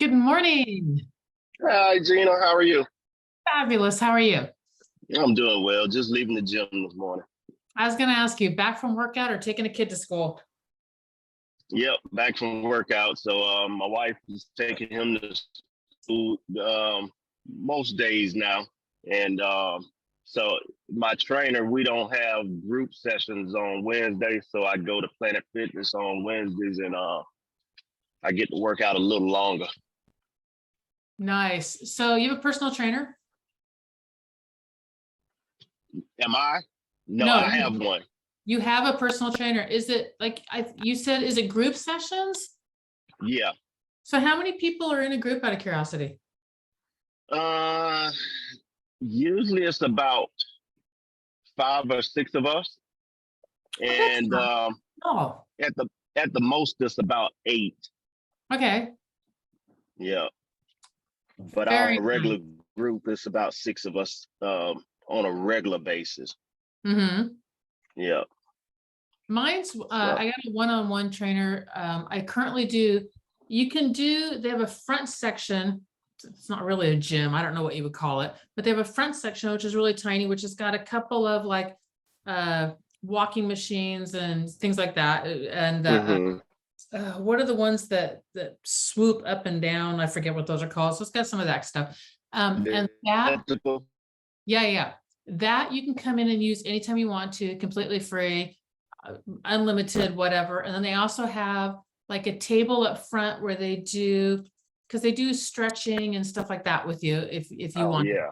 Good morning. Hi, Gina. How are you? Fabulous. How are you? I'm doing well. Just leaving the gym this morning. I was going to ask you, back from workout or taking a kid to school? Yep, back from workout. So my wife is taking him to school most days now, and so my trainer, we don't have group sessions on Wednesdays, so I go to Planet Fitness on Wednesdays, and I get to work out a little longer. Nice. So you have a personal trainer? Am I? No, No, I have one. you have a personal trainer. Is it like you said, is it group sessions? Yeah. So how many people are in a group out of curiosity? Uh, Usually it's about 5 or 6 of us, Oh, that's and not. Oh, at the most it's about 8. okay. Yeah, but our Very regular nice. group is about 6 of us on a regular basis. Mm-hmm. Yeah. Mine's, So I got a one-on-one trainer. I currently do, they have a front section. It's not really a gym. I don't know what you would call it, but they have a front section, which is really tiny, which has got a couple of like, walking machines and things like that. And, hmm what are the ones that swoop up and down? I forget what those are called. So it's got some of that stuff. And the that, elliptical. yeah, that you can come in and use anytime you want to, completely free, unlimited, whatever. And then they also have like a table up front where they do, because they do stretching and stuff like that with you if you Oh want. yeah.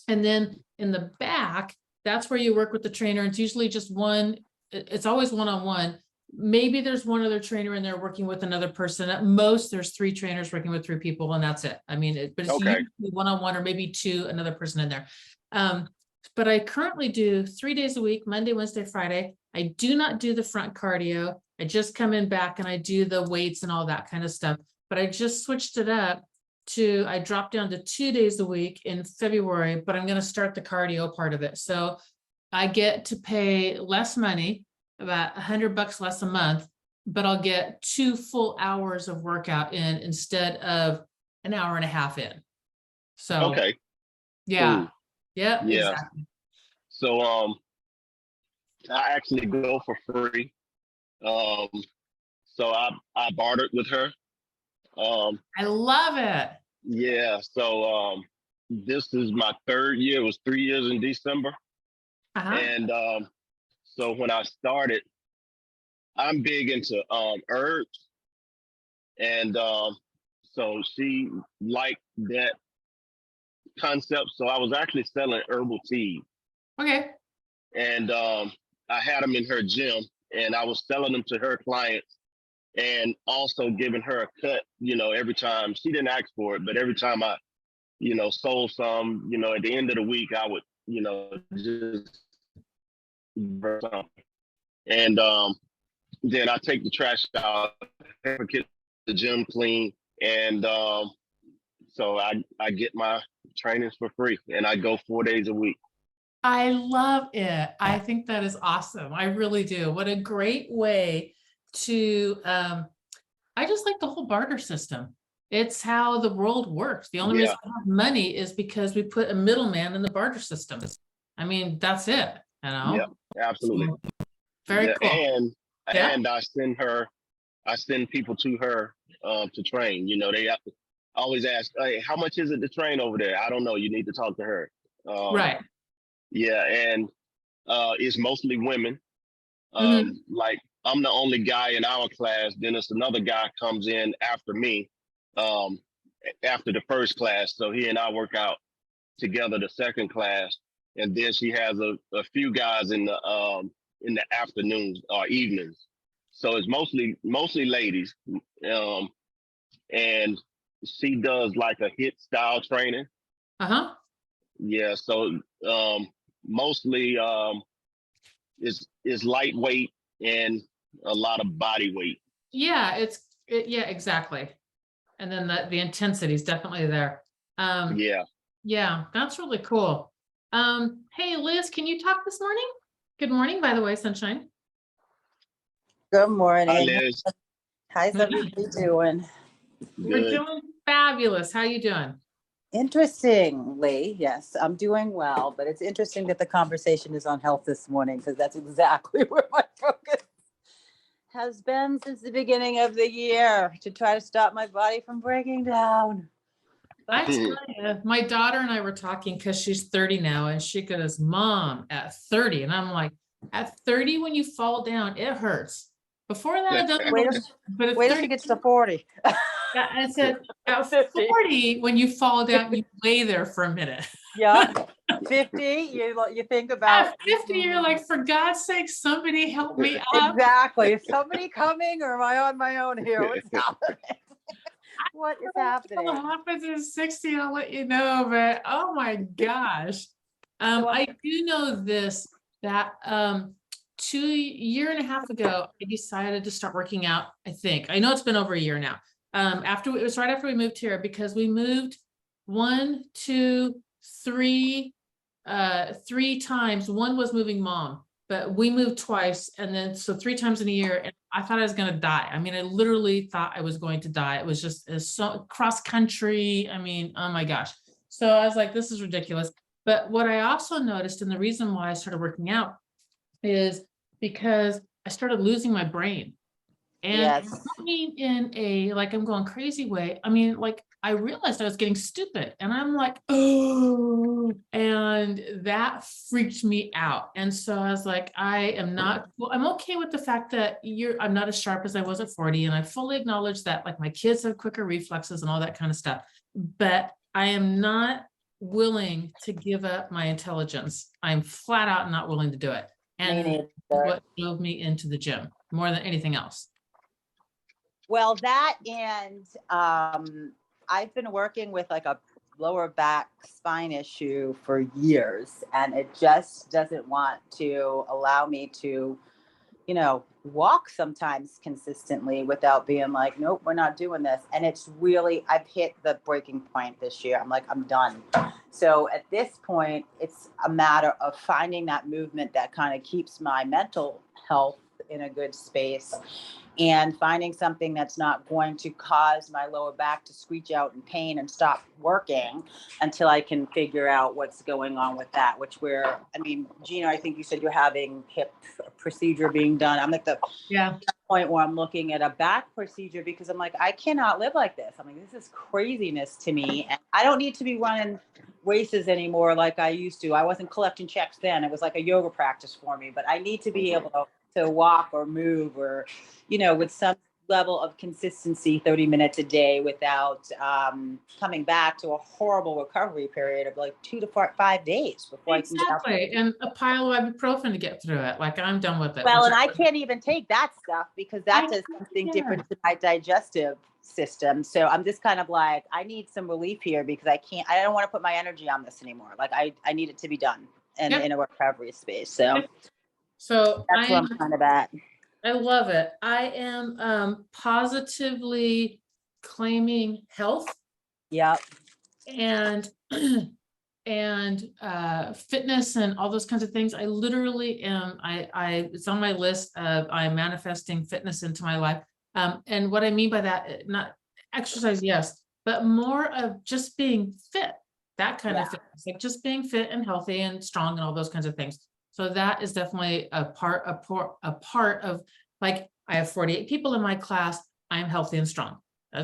And then in the back, that's where you work with the trainer. It's usually just one, it's always one-on-one. Maybe there's one other trainer in there working with another person. At most, there's 3 trainers working with 3 people, and that's it. I mean, but it's Okay. usually one-on-one or maybe 2, another person in there. But I currently do 3 days a week, Monday, Wednesday, Friday. I do not do the front cardio. I just come in back and I do the weights and all that kind of stuff. But I just switched it up to, I dropped down to 2 days a week in February, but I'm going to start the cardio part of it. So I get to pay less money, about $100 less a month, but I'll get 2 full hours of workout in instead of an hour and a half in. So Okay. yeah, Cool. yeah, Yeah. exactly. So I actually go for free. Um, so I bartered with her. I love it. Yeah. So this is my 3rd year. It was 3 years in December. Uh-huh. And so when I started, I'm big into herbs, and so she liked that concept. So I was actually selling herbal tea, Okay. and I had them in her gym, and I was selling them to her clients, and also giving her a cut. Every time she didn't ask for it, but every time I, sold some, at the end of the week, I would, just give her something. And then I take the trash out, get the gym clean, and so I get my trainings for free, and I go 4 days a week. I love it. I think that is awesome. I really do. What a great way to, I just like the whole barter system. It's how the world works. The only Yeah, reason we have money is because we put a middleman in the barter system. I mean, that's it, you yeah, know? absolutely. So, very Yeah, cool. Yeah. and I send people to her to train. They have to. always ask, hey, how much is it to train over there? I don't know. You need to talk to her. Right. Yeah, and it's mostly women. Mhm. Like I'm the only guy in our class. Then it's another guy comes in after me, um, after the first class. So he and I work out together the second class, and then she has a few guys in the afternoons or evenings. So it's mostly ladies, and she does like a hit style training. Uh-huh. Yeah, so mostly is lightweight and a lot of body weight. Yeah, yeah, exactly. And then the intensity is definitely there. Um, Yeah. yeah, that's really cool. Hey, Liz, can you talk this morning? Good morning, by the way, sunshine. Good Hi, morning. Liz. How's everybody doing? We're Good. doing fabulous. How you doing? Interestingly, yes, I'm doing well, but it's interesting that the conversation is on health this morning because that's exactly where my focus has been since the beginning of the year, to try to stop my body from breaking down. I tell you, my daughter and I were talking because she's 30 now, and she goes, Mom, at 30. And I'm like, at 30, when you fall down, it hurts. Before that, it doesn't Wait, hurt. But at wait till 30, she gets to 40. yeah, I said, at 50. 40, when you fall down, you lay there for a minute. Yeah. 50, you think about At 50, you're like, for God's sake, somebody help me up. exactly. Is somebody coming or am I on my own here? What's happening? What is happening? What happens at 60, I'll let you know, but oh my gosh. So I do know this, that 2 year and a half ago, I decided to start working out, I think. I know it's been over a year now. It was right after we moved here, because we moved 1, 2, 3, 3 times. One was moving mom, but we moved twice, and then so 3 times in a year, and I thought I was going to die. I mean, I literally thought I was going to die. It was just so cross country. I mean, oh my gosh. So I was like, this is ridiculous. But what I also noticed, and the reason why I started working out, is because I started losing my brain. And yes. I don't mean in a like I'm going crazy way. I mean, like, I realized I was getting stupid, and I'm like, oh, and that freaked me out. And so I was like, I am not, well, I'm okay with the fact that I'm not as sharp as I was at 40. And I fully acknowledge that, like, my kids have quicker reflexes and all that kind of stuff. But I am not willing to give up my intelligence. I'm flat out not willing to do it. Me And neither. what drove me into the gym more than anything else. Well, that and I've been working with like a lower back spine issue for years, and it just doesn't want to allow me to, walk sometimes consistently without being like, nope, we're not doing this. And it's really, I've hit the breaking point this year. I'm like, I'm done. So at this point, it's a matter of finding that movement that kind of keeps my mental health in a good space, and finding something that's not going to cause my lower back to screech out in pain and stop working until I can figure out what's going on with that, Gina, I think you said you're having hip procedure being done. I'm at the point where I'm looking at a back procedure because I'm like, I cannot live like this. I mean, this is craziness to me. And I don't need to be running races anymore like I used to. I wasn't collecting checks then. It was like a yoga practice for me, but I need to be able to walk or move or, with some level of consistency, 30 minutes a day without coming back to a horrible recovery period of like 2 to 5 days before Exactly. I can And a pile of ibuprofen to get through it. Like, I'm done with it. Well, and I can't even take that stuff because that does something Yeah. different to my digestive system. So I'm just kind of like, I need some relief here because I don't want to put my energy on this anymore. Like I need it to be done in a recovery space. So So that's where I'm kind of at. I love it. I am positively claiming health. Yep. And fitness and all those kinds of things. I literally am, it's on my list of, I'm manifesting fitness into my life. And what I mean by that, not exercise, yes, but more of just being fit, that kind of fitness, like just being fit and healthy and strong and all those kinds of things. So that is definitely a part of, like, I have 48 people in my class. I'm healthy and strong.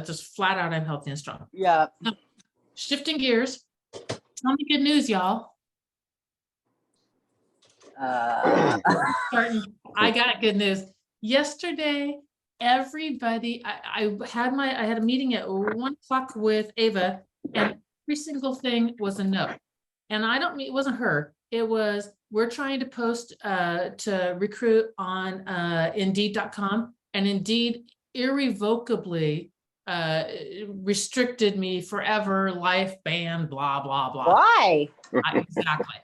Just flat out, I'm healthy and strong. Yeah. Shifting gears. Tell me good news, y'all. I got good news. Yesterday, everybody, I had a meeting at 1:00 with Ava, and every single thing was a no. And I don't mean, it wasn't her. It was, we're trying to post to recruit on Indeed.com, and Indeed irrevocably restricted me forever, life ban, blah, blah, blah. Why? Exactly.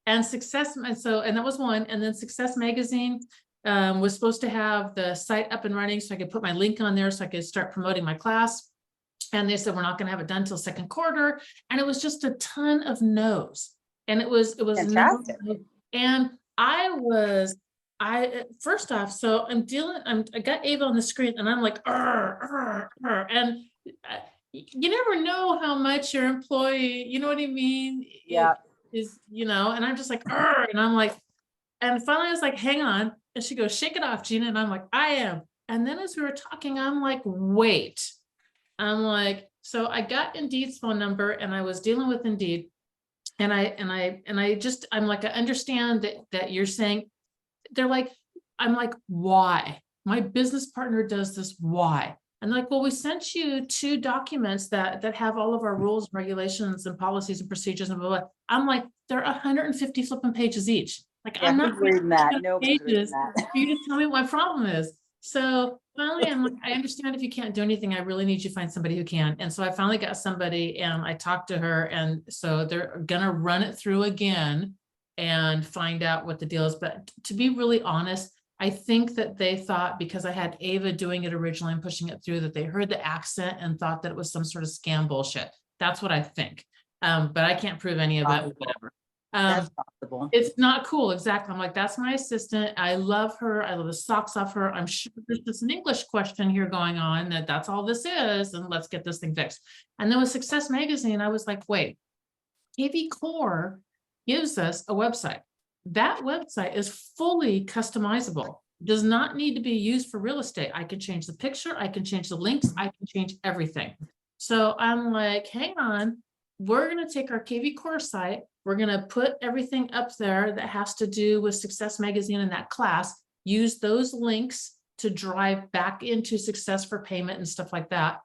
And Success, and that was one. And then Success Magazine was supposed to have the site up and running so I could put my link on there so I could start promoting my class. And they said, we're not gonna have it done till second quarter. And it was just a ton of no's. And it was Fantastic. and first off, so I got Ava on the screen and I'm like, and you never know how much your employee, you know what I mean? Yeah. Is, and I'm just like, and I'm like, and finally I was like, hang on. And she goes, shake it off, Gina. And I'm like, I am. And then as we were talking, I'm like, wait. I'm like, so I got Indeed's phone number and I was dealing with Indeed. And I'm like, I understand that you're saying, they're like, I'm like, why? My business partner does this, why? And like, well, we sent you 2 documents that have all of our rules, regulations, and policies and procedures and blah, blah. I'm like, they're 150 flipping pages each. Like, Yeah, I'm not who's reading that? reading Nobody's reading pages that. for you to tell me what my problem is. So finally, I'm like, I understand if you can't do anything, I really need you to find somebody who can. And so I finally got somebody and I talked to her. And so they're gonna run it through again and find out what the deal is. But to be really honest, I think that they thought because I had Ava doing it originally and pushing it through, that they heard the accent and thought that it was some sort of scam bullshit. That's what I think. But I can't prove any of it, whatever. That's possible. It's not cool. Exactly. I'm like, that's my assistant. I love her. I love the socks off her. I'm sure there's just an English question here going on that's all this is. And let's get this thing fixed. And then with Success Magazine, I was like, wait, KV Core gives us a website. That website is fully customizable, does not need to be used for real estate. I can change the picture. I can change the links. I can change everything. So I'm like, hang on, we're going to take our KV Core site. We're going to put everything up there that has to do with Success Magazine in that class, use those links to drive back into Success for Payment and stuff like that.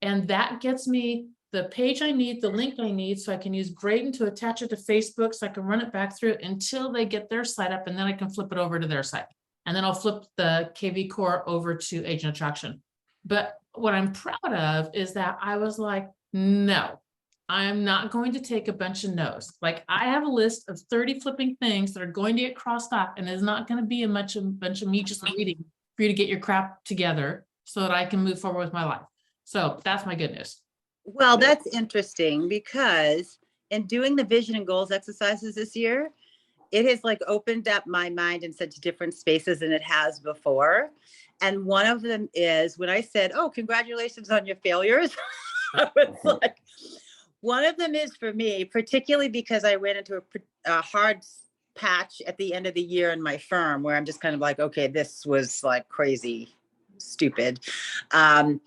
And that gets me the page I need, the link I need, so I can use Braden to attach it to Facebook so I can run it back through until they get their site up, and then I can flip it over to their site. And then I'll flip the KV Core over to Agent Attraction. But what I'm proud of is that I was like, no, I'm not going to take a bunch of no's. Like, I have a list of 30 flipping things that are going to get crossed off, and it's not going to be a bunch of me just waiting for you to get your crap together so that I can move forward with my life. So that's my good news. Well, that's interesting because in doing the vision and goals exercises this year, it has like opened up my mind in such different spaces than it has before. And one of them is when I said, oh, congratulations on your failures. I was like, one of them is for me, particularly because I ran into a hard patch at the end of the year in my firm where I'm just kind of like, okay, this was like crazy, stupid. I'm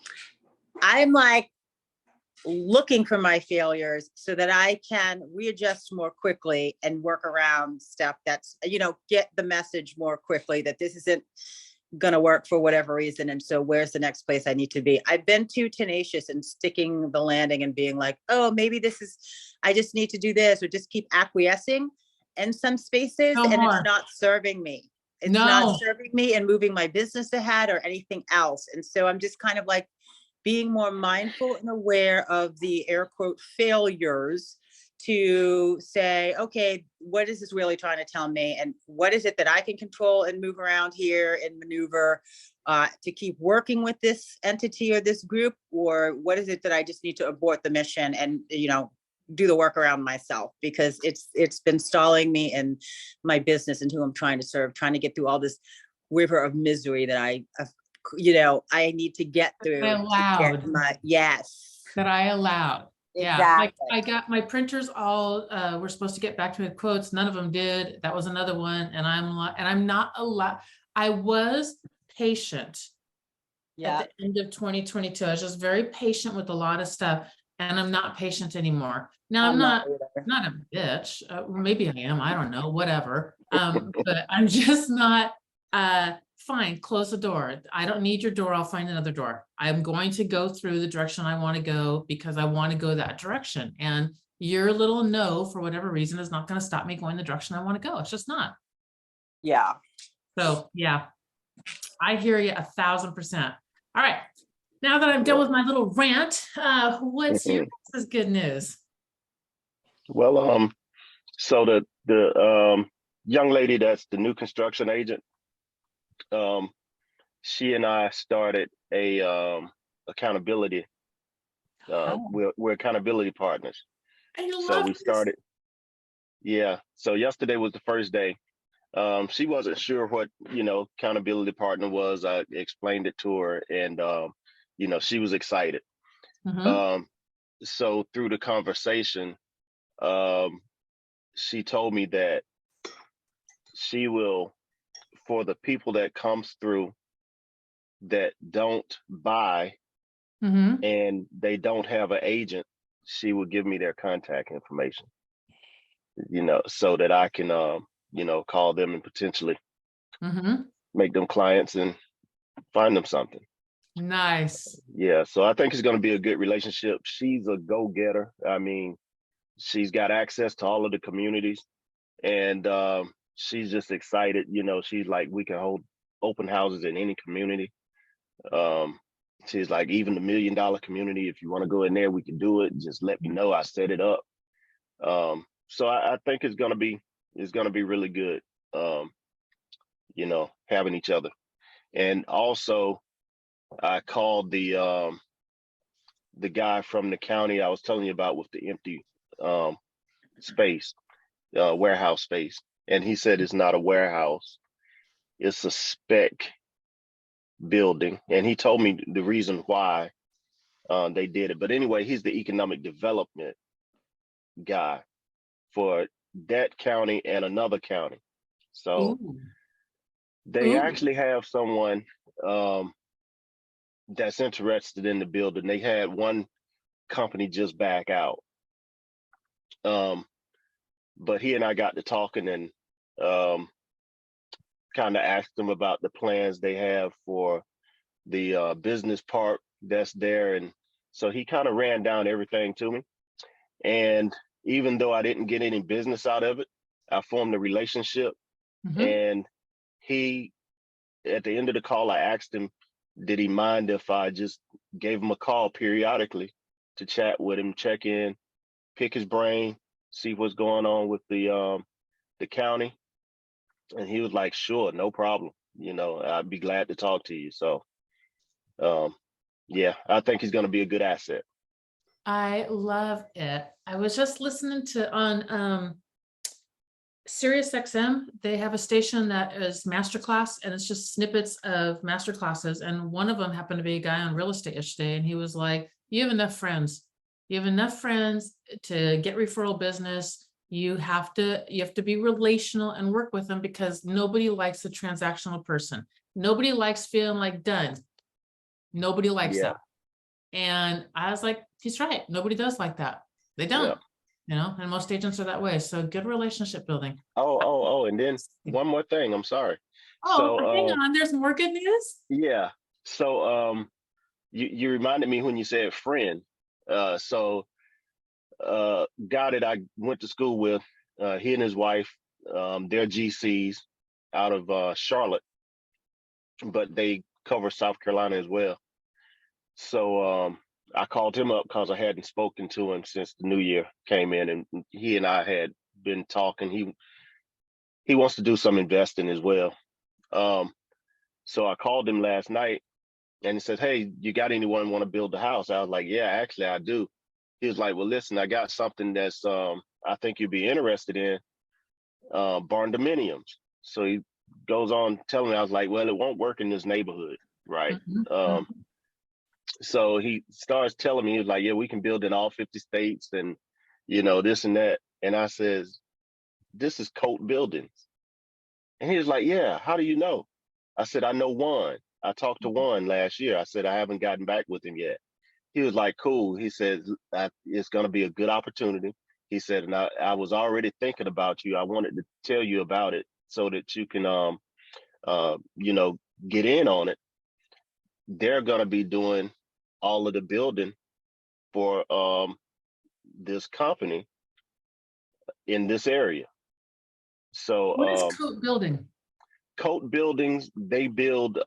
like looking for my failures so that I can readjust more quickly and work around stuff that's, get the message more quickly that this isn't going to work for whatever reason. And so where's the next place I need to be? I've been too tenacious in sticking the landing and being like, oh, maybe I just need to do this, or just keep acquiescing in some spaces. No and more. It's not serving me. It's No. not serving me and moving my business ahead or anything else. And so I'm just kind of like being more mindful and aware of the air quote failures to say, okay, what is this really trying to tell me? And what is it that I can control and move around here and maneuver to keep working with this entity or this group? Or what is it that I just need to abort the mission and, do the work around myself? Because it's been stalling me in my business and who I'm trying to serve, trying to get through all this river of misery that I need to get through. Yes. That I allowed. Yeah, Exactly. like I got my printers all were supposed to get back to me with quotes. None of them did. That was another one. And I'm not allowed. I was patient Yeah. at the end of 2022. I was just very patient with a lot of stuff, and I'm not patient anymore. Now, I'm not either. not a bitch. Maybe I am. I don't know, whatever. But I'm just not, fine, close the door. I don't need your door. I'll find another door. I'm going to go through the direction I want to go because I want to go that direction. And your little no, for whatever reason, is not going to stop me going the direction I want to go. It's just not. Yeah. So, yeah, I hear you 1,000%. All right. Now that I'm done with my little rant, what's your this is good news? Well, so the young lady that's the new construction agent, she and I started a accountability. We're accountability partners. I So love we this. started. Yeah. So yesterday was the first day. She wasn't sure what, accountability partner was. I explained it to her, and she was excited. Mhm. So through the conversation, she told me that she will, for the people that comes through that don't buy Mhm. and they don't have an agent, she will give me their contact information, so that I can, call them and potentially Mhm. make them clients and find them something. Nice. Yeah. So I think it's going to be a good relationship. She's a go-getter. I mean, she's got access to all of the communities, and she's just excited. She's like, we can hold open houses in any community. She's like, even the $1 million community, if you want to go in there, we can do it. Just let me know. I set it up. So I think it's gonna be really good. Having each other. And also I called the guy from the county I was telling you about with the empty space, warehouse space. And he said it's not a warehouse, it's a spec building. And he told me the reason why they did it. But anyway, he's the economic development guy for that county and another county. So Ooh. they Ooh. actually have someone that's interested in the building. They had one company just back out. But he and I got to talking, and kind of asked them about the plans they have for the business park that's there. And so he kind of ran down everything to me. And even though I didn't get any business out of it, I formed a relationship. Mhm. And he, at the end of the call, I asked him, did he mind if I just gave him a call periodically to chat with him, check in, pick his brain, see what's going on with the county. And he was like, sure, no problem. I'd be glad to talk to you. So yeah, I think he's going to be a good asset. I love it. I was just listening to on Sirius XM. They have a station that is masterclass, and it's just snippets of master classes. And one of them happened to be a guy on real estate yesterday, and he was like, "You have enough friends. You have enough friends to get referral business. You have to be relational and work with them, because nobody likes a transactional person. Nobody likes feeling like done. Nobody likes Yeah. that." And I was like, he's right. Nobody does like that. They don't, and most agents are that way. So good relationship building. Oh, and then one more thing. I'm sorry. Oh, So hang on. There's more good news. yeah. So you reminded me when you said friend. So guy that I went to school with, he and his wife, they're GCs out of Charlotte, but they cover South Carolina as well. So I called him up because I hadn't spoken to him since the new year came in, and he and I had been talking. He wants to do some investing as well. So I called him last night, and he said, "Hey, you got anyone want to build the house?" I was like, "Yeah, actually I do." He was like, "Well, listen, I got something that's I think you'd be interested in, barn dominiums." So he goes on telling me. I was like, "Well, it won't work in this neighborhood, right?" Mhm. So he starts telling me, he was like, "Yeah, we can build in all 50 states and, this and that." And I says, "This is Colt Buildings." And he was like, "Yeah, how do you know?" I said, "I know one. I talked to one last year. I said I haven't gotten back with him yet. He was like, cool. He said, it's going to be a good opportunity. He said, and I was already thinking about you. I wanted to tell you about it so that you can, you know, get in on it. They're going to be doing all of the building for this company in this area. So What is Coat Building? Coat Buildings, they build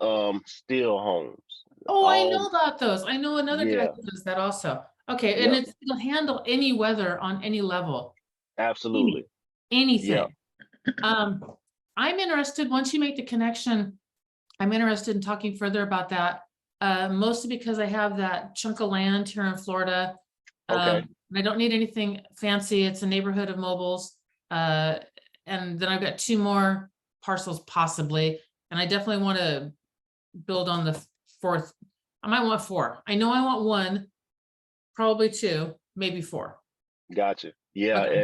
steel homes. Oh, I All- know about those. I know another guy Yeah. who does that also. Okay, and Yep. it'll handle any weather on any level, Absolutely. anything. I'm interested, once you make the connection, I'm interested in talking further about that. Mostly because I have that chunk of land here in Florida. Okay. And I don't need anything fancy. It's a neighborhood of mobiles. And then I've got 2 more parcels possibly, and I definitely want to build on the 4th. I might want 4. I know I want 1, probably 2, maybe 4. Gotcha. Yeah, Okay.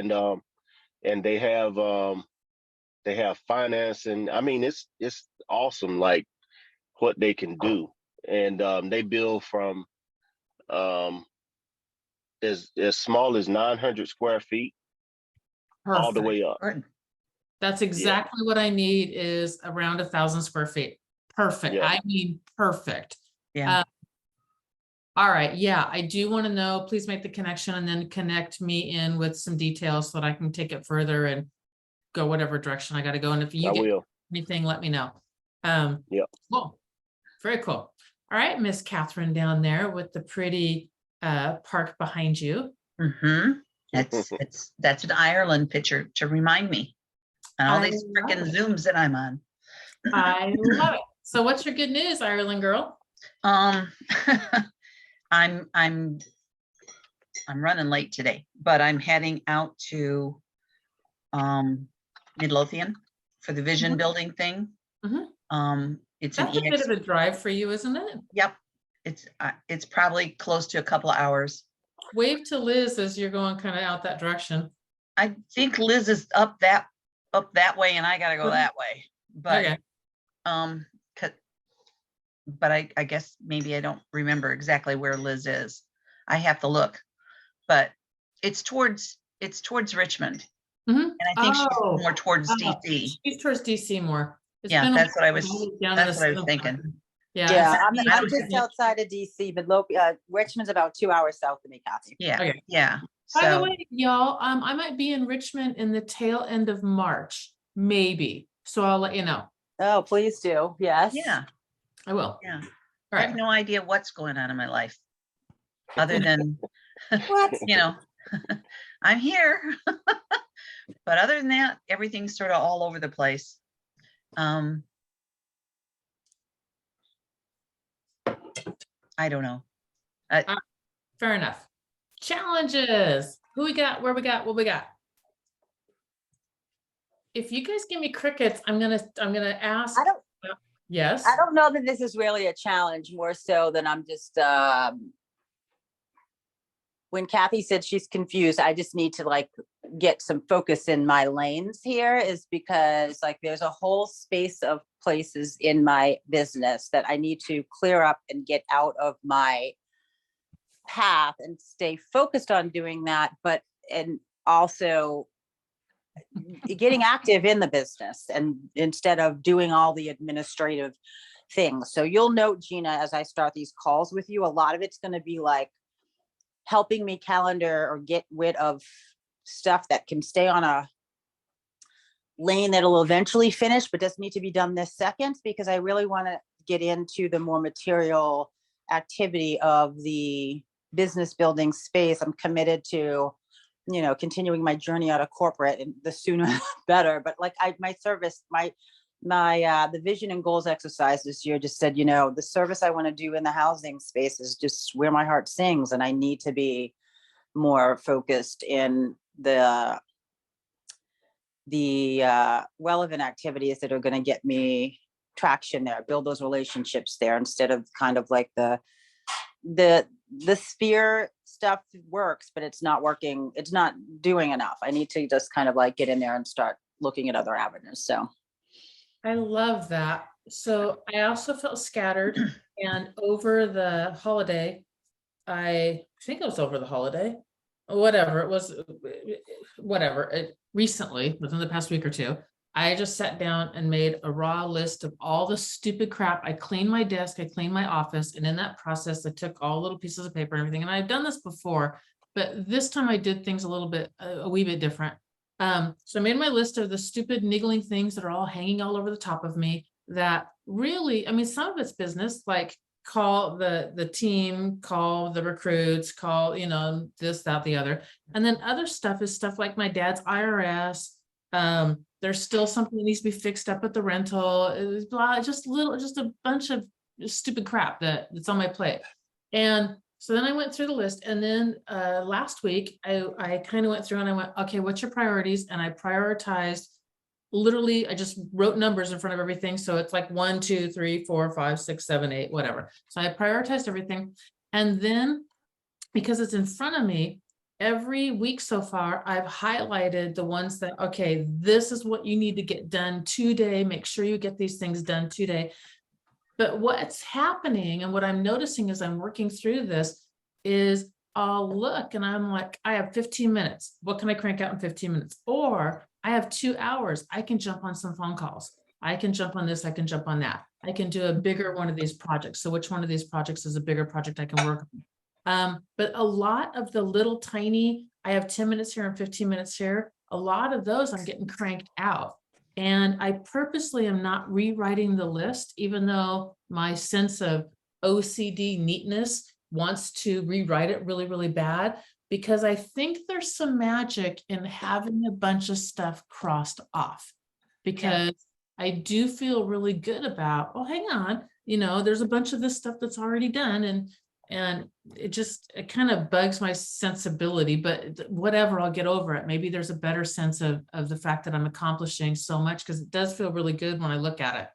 and they have financing. I mean, it's awesome, like what they can do. And they build from as small as 900 square feet all the Perfect. way up. Good. That's exactly what I need, is around 1,000 square feet. Perfect. Yeah. I mean, perfect. Yeah. All right. Yeah, I do want to know, please make the connection and then connect me in with some details so that I can take it further and go whatever direction I got to go. And if you I get will. anything, let me know. Yep. Cool. Very cool. All right, Miss Catherine down there with the pretty park behind you. Mm-hmm. That's an Ireland picture to remind me. And all I these love freaking it. Zooms that I'm on. I love it. So what's your good news, Ireland girl? I'm running late today, but I'm heading out to Midlothian for the vision Mhm. building thing. Mhm. It's That's an a bit of a drive for you, isn't it? Yep. It's probably close to a couple of hours. Wave to Liz as you're going kind of out that direction. I think Liz is up that way and I gotta go Mhm. that way. But Okay. but I guess maybe I don't remember exactly where Liz is. I have to look, but it's towards Richmond. Mhm. And I think Oh, she's more towards oh, DC. she's towards DC more. It's Yeah, been a that's what I was, while down in that's the what I was southern thinking. part. Yeah. Yeah, it's- I'm just outside of DC, but Richmond's about 2 hours south of me, Kathy. Yeah, Okay. yeah. By the So, way, y'all, I might be in Richmond in the tail end of March, maybe. So I'll let you know. Oh, please do. Yes. yeah, I will. yeah. All I have right. no idea what's going on in my life. Other than, What? you know, I'm here. But other than that, everything's sort of all over the place. I don't know. Fair enough. Challenges. Who we got? Where we got? What we got? If you guys give me crickets, I'm gonna ask. Yes. I don't know that this is really a challenge, more so than I'm just, when Kathy said she's confused, I just need to like get some focus in my lanes here, is because like there's a whole space of places in my business that I need to clear up and get out of my path and stay focused on doing that, but and also getting active in the business and instead of doing all the administrative things. So you'll note, Gina, as I start these calls with you, a lot of it's going to be like helping me calendar or get rid of stuff that can stay on a lane that'll eventually finish, but doesn't need to be done this second, because I really want to get into the more material activity of the business building space. I'm committed to, you know, continuing my journey out of corporate, and the sooner the better. But like my service, the vision and goals exercise this year just said, you know, the service I want to do in the housing space is just where my heart sings. And I need to be more focused in the relevant activities that are going to get me traction there, build those relationships there, instead of kind of like the sphere stuff works, but it's not working. It's not doing enough. I need to just kind of like get in there and start looking at other avenues. So I love that. So I also felt scattered, and over the holiday, I think it was over the holiday, whatever it was, recently, within the past week or two, I just sat down and made a raw list of all the stupid crap. I cleaned my desk, I cleaned my office, and in that process, I took all little pieces of paper and everything. And I've done this before, but this time I did things a little bit, a wee bit different. So I made my list of the stupid niggling things that are all hanging all over the top of me that really, I mean, some of it's business, like call the team, call the recruits, call, this, that, the other. And then other stuff is stuff like my dad's IRS. There's still something that needs to be fixed up at the rental, blah, just a bunch of stupid crap that's on my plate. And so then I went through the list, and then last week I kind of went through and I went, okay, what's your priorities? And I prioritized, literally, I just wrote numbers in front of everything. So it's like 1, 2, 3, 4, 5, 6, 7, 8, whatever. So I prioritized everything. And then because it's in front of me, every week so far, I've highlighted the ones that, okay, this is what you need to get done today. Make sure you get these things done today. But what's happening and what I'm noticing as I'm working through this is I'll look and I'm like, I have 15 minutes. What can I crank out in 15 minutes? Or I have 2 hours. I can jump on some phone calls. I can jump on this. I can jump on that. I can do a bigger one of these projects. So which one of these projects is a bigger project I can work on? But a lot of the little tiny, I have 10 minutes here and 15 minutes here. A lot of those I'm getting cranked out. And I purposely am not rewriting the list, even though my sense of OCD neatness wants to rewrite it really, really bad, because I think there's some magic in having a bunch of stuff crossed off, because I do feel really good about, oh, hang on, there's a bunch of this stuff that's already done. And it kind of bugs my sensibility, but whatever, I'll get over it. Maybe there's a better sense of the fact that I'm accomplishing so much, because it does feel really good when I look at it.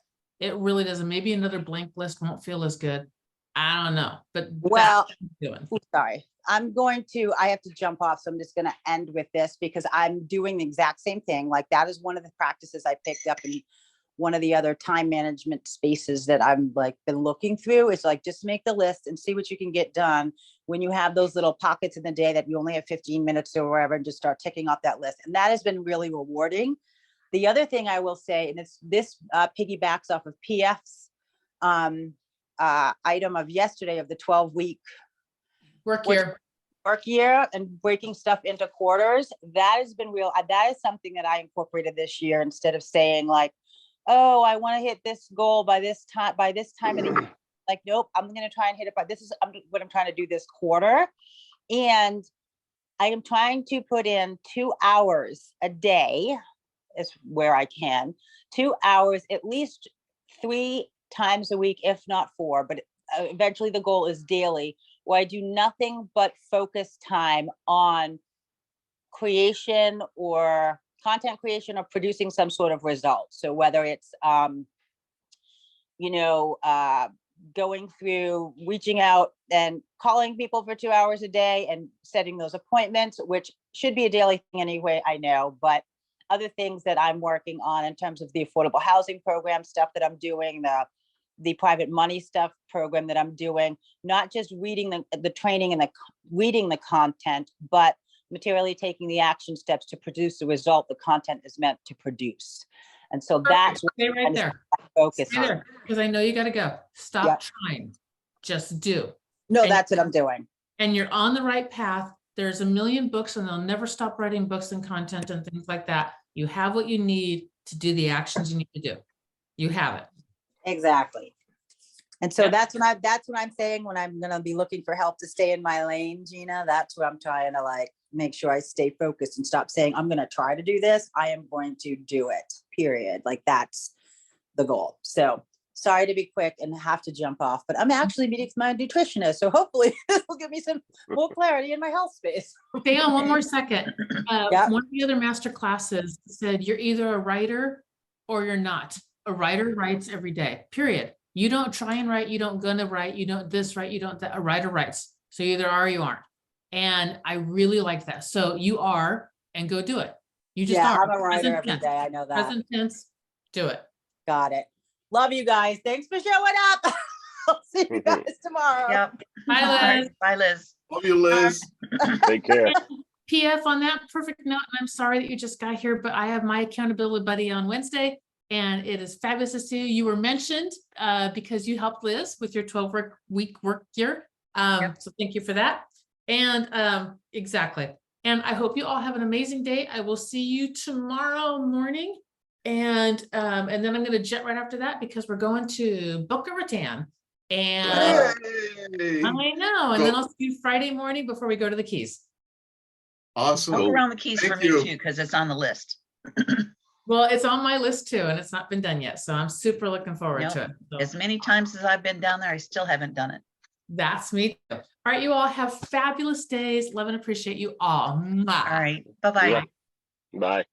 It really doesn't. Maybe another blank list won't feel as good. I don't know, but Well, that's what I'm doing. sorry. I have to jump off. So I'm just going to end with this because I'm doing the exact same thing. Like that is one of the practices I picked up in one of the other time management spaces that I'm like been looking through. Is like, just make the list and see what you can get done when you have those little pockets in the day that you only have 15 minutes or wherever, and just start ticking off that list. And that has been really rewarding. The other thing I will say, and this piggybacks off of PF's item of yesterday of the 12-week Work year and breaking stuff into quarters. That has been real. That is something that I incorporated this year, instead of saying like, oh, I want to hit this goal by this time of the year. Like, nope, I'm going to try and hit it by what I'm trying to do this quarter. And I am trying to put in 2 hours a day is where I can, 2 hours, at least 3 times a week, if not 4, but eventually the goal is daily, where I do nothing but focus time on creation or content creation or producing some sort of result. So whether it's, going through, reaching out and calling people for 2 hours a day and setting those appointments, which should be a daily thing anyway, I know, but other things that I'm working on in terms of the affordable housing program stuff that I'm doing, the private money stuff program that I'm doing, not just reading the training and reading the content, but materially taking the action steps to produce the result the content is meant to produce. And so that's what Stay right there. focus Stay on. there, because I know you got to go. Stop Yep. trying. Just do. No, And- that's what I'm doing. And you're on the right path. There's a million books, and they'll never stop writing books and content and things like that. You have what you need to do the actions you need to do. You have it. Exactly. And so Yeah. that's what I'm saying when I'm going to be looking for help to stay in my lane, Gina. That's what I'm trying to like make sure I stay focused and stop saying I'm going to try to do this. I am going to do it, period. Like that's the goal. So sorry to be quick and have to jump off, but I'm actually meeting my nutritionist. So hopefully this will give me some more clarity in my health space. Stay on one more second. Yeah. One of the other master classes said you're either a writer or you're not. A writer writes every day, period. You don't try and write, you don't gonna write, you don't this write, you don't that. A writer writes. So you either are or you aren't. And I really like that. So you are, and go do it. You just Yeah, are. I'm a writer Present every tense. day. I know that. Present tense, do it. Got it. Love you guys. Thanks for showing up. I'll see you guys tomorrow. Yep. Bye, All right, Liz. bye, Liz. Love you, Liz. Take care. PF on that perfect note, and I'm sorry that you just got here, but I have my accountability buddy on Wednesday, and it is fabulous to see you. You were mentioned because you helped Liz with your 12-week work year. Yep. So thank you for that. And exactly. And I hope you all have an amazing day. I will see you tomorrow morning. And then I'm going to jet right after that because we're going to Boca Raton. And Yay. I know. And then I'll see you Friday morning before we go to the Keys. Awesome. Look around the Keys for Thank me you. too, because it's on the list. Well, it's on my list too, and it's not been done yet. So I'm super looking forward to it. So As many times as I've been down there, I still haven't done it. that's me. Too. All right, you all have fabulous days. Love and appreciate you all. Mwah. All right, bye-bye. Bye.